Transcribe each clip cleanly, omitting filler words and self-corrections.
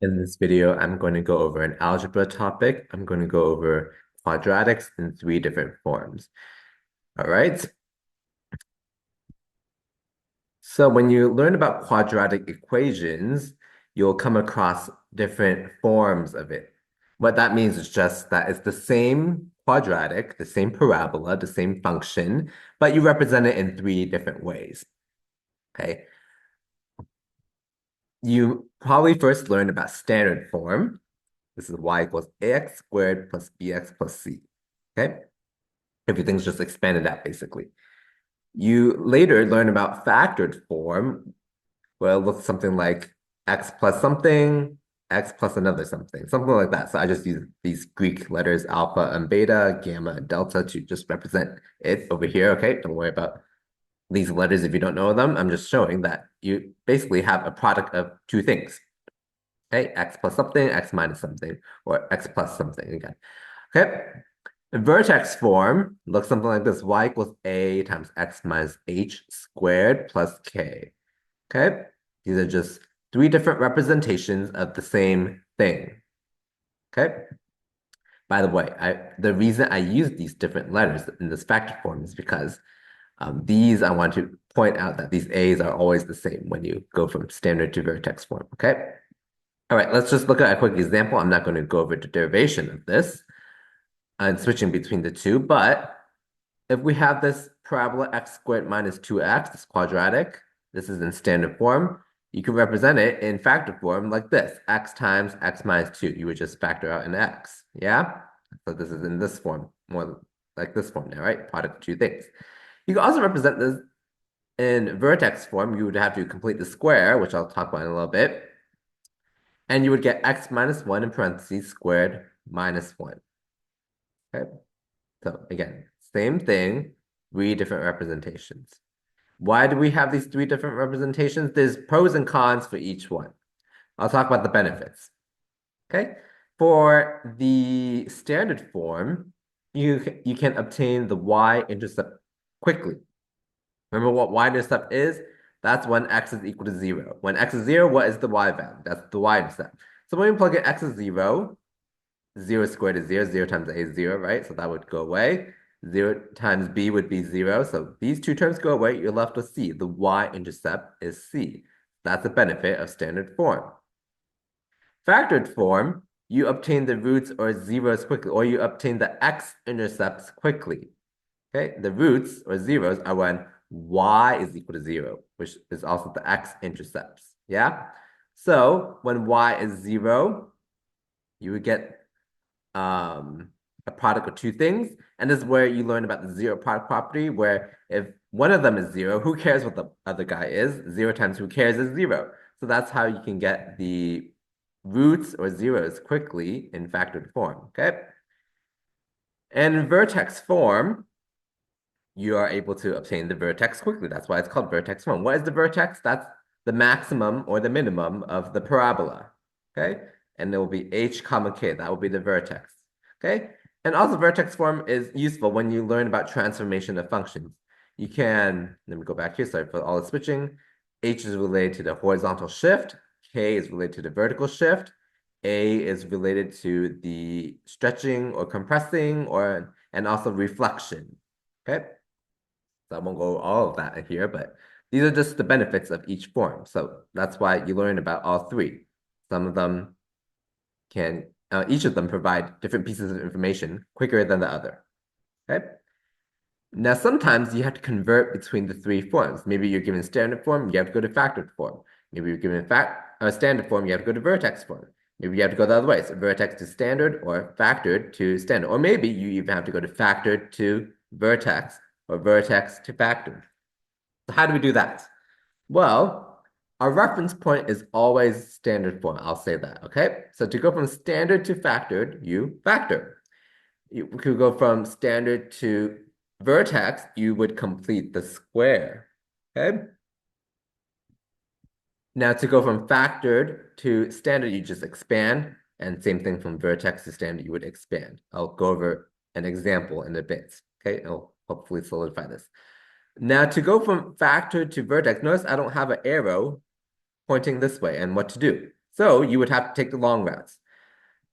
In this video, I'm going to go over an algebra topic. I'm going to go over quadratics in three different forms. All right. So when you learn about quadratic equations, you'll come across different forms of it. What that means is just that it's the same quadratic, the same parabola, the same function, but you represent it in three different ways. Okay. You probably first learned about standard form. This is y equals ax squared plus bx plus c. Okay. Everything's just expanded out basically. You later learn about factored form, where it looks something like x plus something, x plus another something like that. So I just use these Greek letters alpha and beta, gamma and delta to just represent it over here. Okay, don't worry about these letters if you don't know them. I'm just showing that you basically have a product of two things. Okay, x plus something, x minus something, or x plus something again. Okay. The vertex form looks something like this. Y equals a times x minus h squared plus k. Okay? These are just three different representations of the same thing. Okay? By the way, the reason I use these different letters in this factor form is because these, I want to point out that these a's are always the same when you go from standard to vertex form. Okay? All right, let's just look at a quick example. I'm not going to go over the derivation of this and switching between the two, but if we have this parabola x squared minus 2x, this quadratic, this is in standard form, you can represent it in factor form like this, x times x minus 2. You would just factor out an x, yeah? So this is in this form, more like this form now, right? Product of two things. You can also represent this in vertex form. You would have to complete the square, which I'll talk about in a little bit. And you would get x minus 1 in parentheses squared minus 1. Okay? So again, same thing, three different representations. Why do we have these three different representations? There's pros and cons for each one. I'll talk about the benefits. Okay. For the standard form, you can obtain the y-intercept quickly. Remember what y-intercept is? That's when x is equal to 0. When x is 0, what is the y value? That's the y-intercept. So when we plug in x is 0, 0 squared is 0. 0 times a is 0, right? So that would go away. 0 times b would be 0. So these two terms go away. You're left with c. The y-intercept is c. That's the benefit of standard form. Factored form, you obtain the roots or zeros quickly, or you obtain the x-intercepts quickly. Okay, the roots or zeros are when y is equal to 0, which is also the x-intercepts. Yeah? So when y is 0, you would get a product of two things. And this is where you learn about the zero product property, where if one of them is 0, who cares what the other guy is? 0 times who cares is 0. So that's how you can get the roots or zeros quickly in factored form, okay? And in vertex form, you are able to obtain the vertex quickly. That's why it's called vertex form. What is the vertex? That's the maximum or the minimum of the parabola, okay? And it will be h comma k. That will be the vertex, okay? And also vertex form is useful when you learn about transformation of functions. You can, let me go back here, sorry for all the switching. H is related to the horizontal shift. K is related to the vertical shift. A is related to the stretching or compressing and also reflection, okay? So I won't go over all of that here, but these are just the benefits of each form. So that's why you learn about all three. Some of them can, each of them provide different pieces of information quicker than the other. Okay. Now, sometimes you have to convert between the three forms. Maybe you're given standard form, you have to go to factored form. Maybe you're given standard form, you have to go to vertex form. Maybe you have to go the other way, so vertex to standard or factored to standard. Or maybe you even have to go to factored to vertex or vertex to factored. So how do we do that? Well, our reference point is always standard form. I'll say that, okay? So to go from standard to factored, you factor. You could go from standard to vertex, you would complete the square, okay? Now to go from factored to standard, you just expand, and same thing from vertex to standard, you would expand. I'll go over an example in a bit, okay? I'll hopefully solidify this. Now to go from factored to vertex, notice I don't have an arrow pointing this way and what to do. So you would have to take the long routes.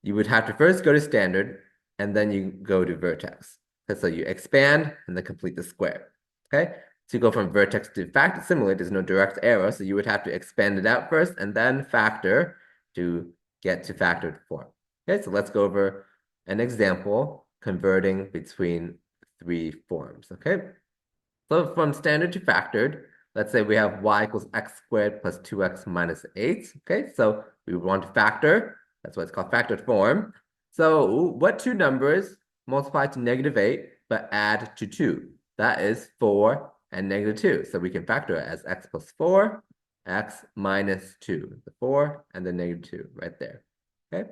You would have to first go to standard, and then you go to vertex. So you expand and then complete the square. Okay? To go from vertex to factor, similarly, there's no direct arrow, so you would have to expand it out first and then factor to get to factored form. Okay, so let's go over an example converting between three forms. Okay, so from standard to factored, let's say we have y equals x squared plus 2x minus 8. Okay, so we want to factor. That's why it's called factored form. So what two numbers multiply to -8 but add to 2? That is 4 and -2. So we can factor it as x plus 4, x minus 2. The 4 and the -2 right there. Okay.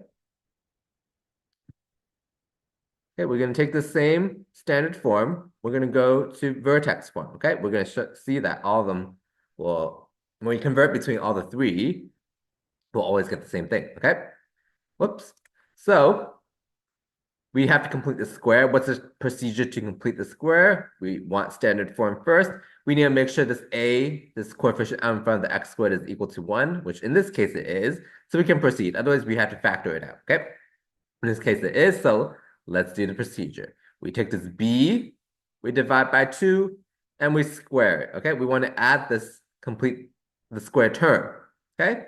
Okay, we're going to take the same standard form. We're going to go to vertex form. Okay, we're going to see that all of them will, when we convert between all the three, we'll always get the same thing. Okay, whoops. So we have to complete the square. What's the procedure to complete the square? We want standard form first. We need to make sure this coefficient out in front of the x squared is equal to 1, which in this case it is. So we can proceed. Otherwise, we have to factor it out. Okay. In this case, it is. So let's do the procedure. We take this b, we divide by 2, and we square it. Okay. We want to add complete the square term. Okay.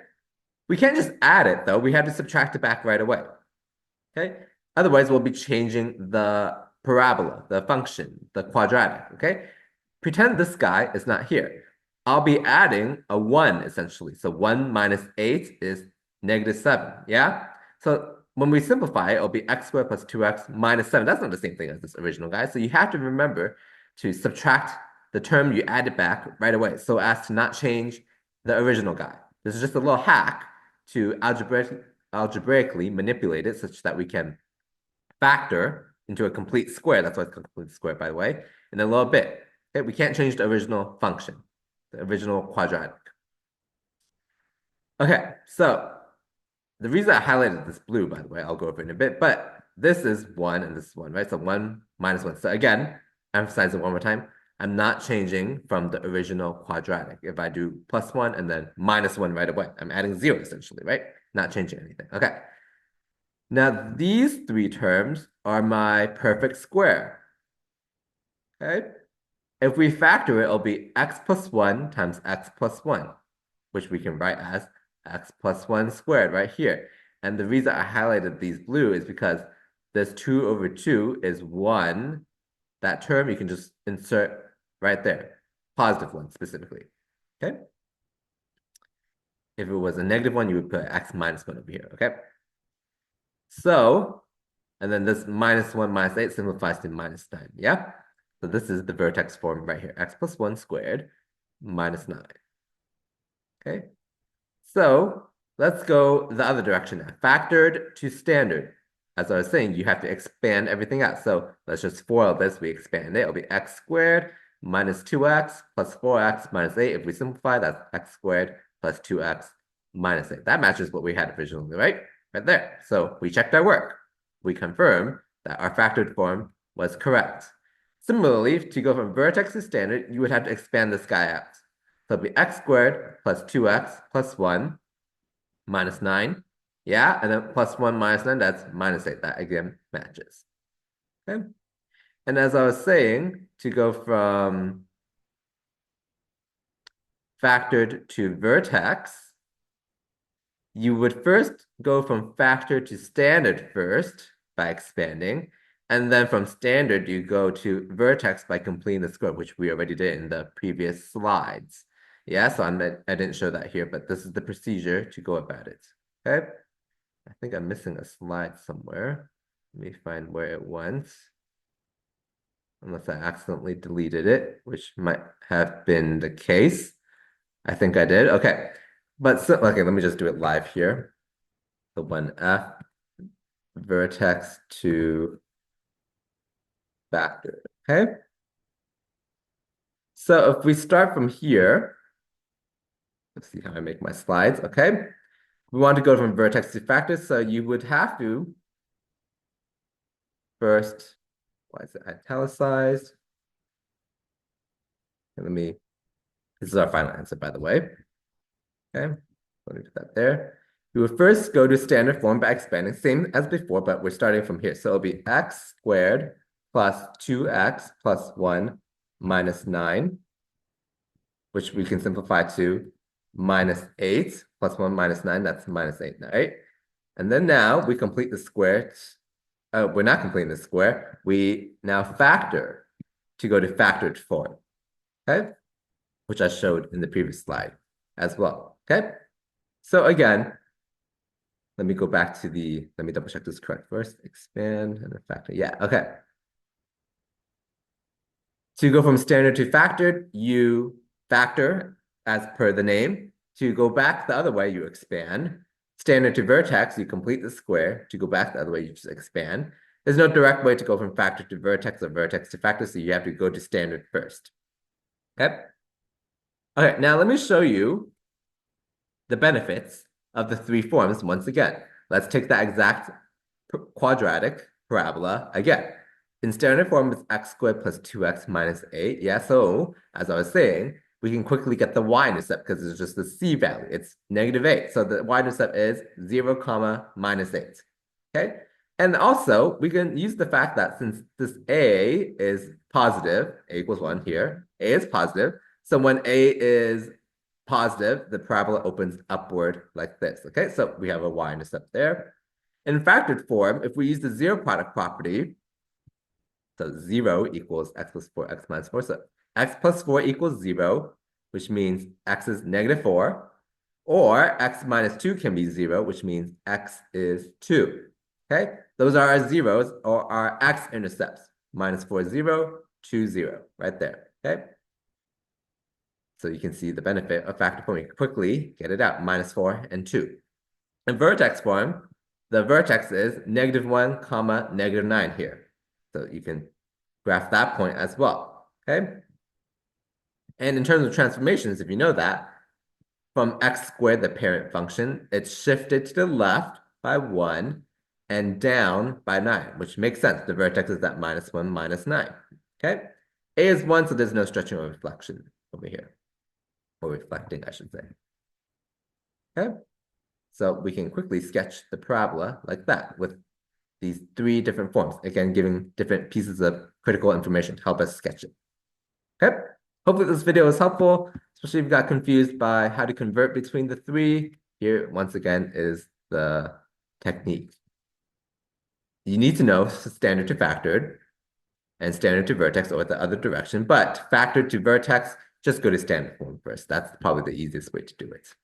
We can't just add it, though. We have to subtract it back right away. Okay. Otherwise, we'll be changing the parabola, the function, the quadratic. Okay. Pretend this guy is not here. I'll be adding a 1, essentially. So 1 minus 8 is -7. Yeah. So when we simplify, it'll be x squared plus 2x minus 7. That's not the same thing as this original guy. So you have to remember to subtract the term you added back right away so as to not change the original guy. This is just a little hack to algebraically manipulate it such that we can factor into a complete square. That's why it's called complete square, by the way, in a little bit. Okay, we can't change the original function, the original quadratic. Okay, so the reason I highlighted this blue, by the way, I'll go over in a bit, but this is 1 and this is 1, right? So 1 minus 1. So again, emphasize it one more time. I'm not changing from the original quadratic. If I do +1 and then -1 right away, I'm adding 0 essentially, right? Not changing anything. Okay. Now, these three terms are my perfect square. Okay? If we factor it, it'll be x plus 1 times x plus 1, which we can write as x plus 1 squared right here. And the reason I highlighted these blue is because this 2 over 2 is 1. That term you can just insert right there, positive 1 specifically. Okay? If it was a -1, you would put x minus 1 over here. Okay? So, and then this -1 minus 8 simplifies to -9. Yeah? So this is the vertex form right here. X plus 1 squared minus 9. Okay? So let's go the other direction now. Factored to standard. As I was saying, you have to expand everything out. So let's just FOIL this. We expand it. It'll be x squared minus 2x plus 4x minus 8. If we simplify, that's x squared plus 2x minus 8. That matches what we had originally, right? Right there. So we checked our work. We confirmed that our factored form was correct. Similarly, to go from vertex to standard, you would have to expand this guy out. So it'll be x squared plus 2x plus 1 minus 9. Yeah, and then plus 1 minus 9, that's minus 8. That again matches. Okay. And as I was saying, to go from factored to vertex, you would first go from factored to standard first by expanding. And then from standard, you go to vertex by completing the square, which we already did in the previous slides. Yeah, so I didn't show that here, but this is the procedure to go about it. Okay. I think I'm missing a slide somewhere. Let me find where it went. Unless I accidentally deleted it, which might have been the case. I think I did. Okay. But so, okay, let me just do it live here. The 1F vertex to factor. Okay. So if we start from here, let's see how I make my slides. Okay. We want to go from vertex to factor. So you would have to first, why is it italicized? This is our final answer, by the way. Okay. Let me put that there. We will first go to standard form by expanding, same as before, but we're starting from here. So it'll be x squared plus 2x plus 1 minus 9, which we can simplify to minus 8 plus 1 minus 9, that's minus 8, right? And then now we complete the square. We're not completing the square. We now factor to go to factored form, okay? Which I showed in the previous slide as well, okay? So again, let me go back to let me double check this correct first. Expand and then factor. Yeah, okay. To go from standard to factored, you factor as per the name. To go back the other way, you expand. Standard to vertex, you complete the square. To go back the other way, you just expand. There's no direct way to go from factor to vertex or vertex to factor, so you have to go to standard first. Okay? Okay, now let me show you the benefits of the three forms once again. Let's take that exact quadratic parabola again. In standard form, it's x squared plus 2x minus 8. Yeah, so as I was saying, we can quickly get the y-intercept because it's just the c value. It's negative 8. So the y-intercept is 0, comma, minus 8. Okay? And also, we can use the fact that since this a is positive, a equals 1 here, a is positive. So when a is positive, the parabola opens upward like this, okay? So we have a y-intercept there. In factored form, if we use the zero product property, so 0 equals x plus 4, x minus 4. So x plus 4 equals 0, which means x is negative 4. Or x minus 2 can be 0, which means x is 2. Okay? Those are our zeros or our x-intercepts. Minus 4, 0, 2, 0, right there. Okay? So you can see the benefit of factor form. You can quickly get it out, minus 4 and 2. In vertex form, the vertex is negative 1, comma, negative 9 here. So you can graph that point as well, okay? And in terms of transformations, if you know that, from x squared, the parent function, it's shifted to the left by 1 and down by 9, which makes sense. The vertex is at minus 1, minus 9, okay? A is 1, so there's no stretching or reflection over here. Or reflecting, I should say. Okay? So we can quickly sketch the parabola like that with these three different forms. Again, giving different pieces of critical information to help us sketch it. Okay? Hopefully this video was helpful, especially if you got confused by how to convert between the three. Here, once again, is the technique. You need to know standard to factored and standard to vertex or the other direction, but factored to vertex, just go to standard form first. That's probably the easiest way to do it.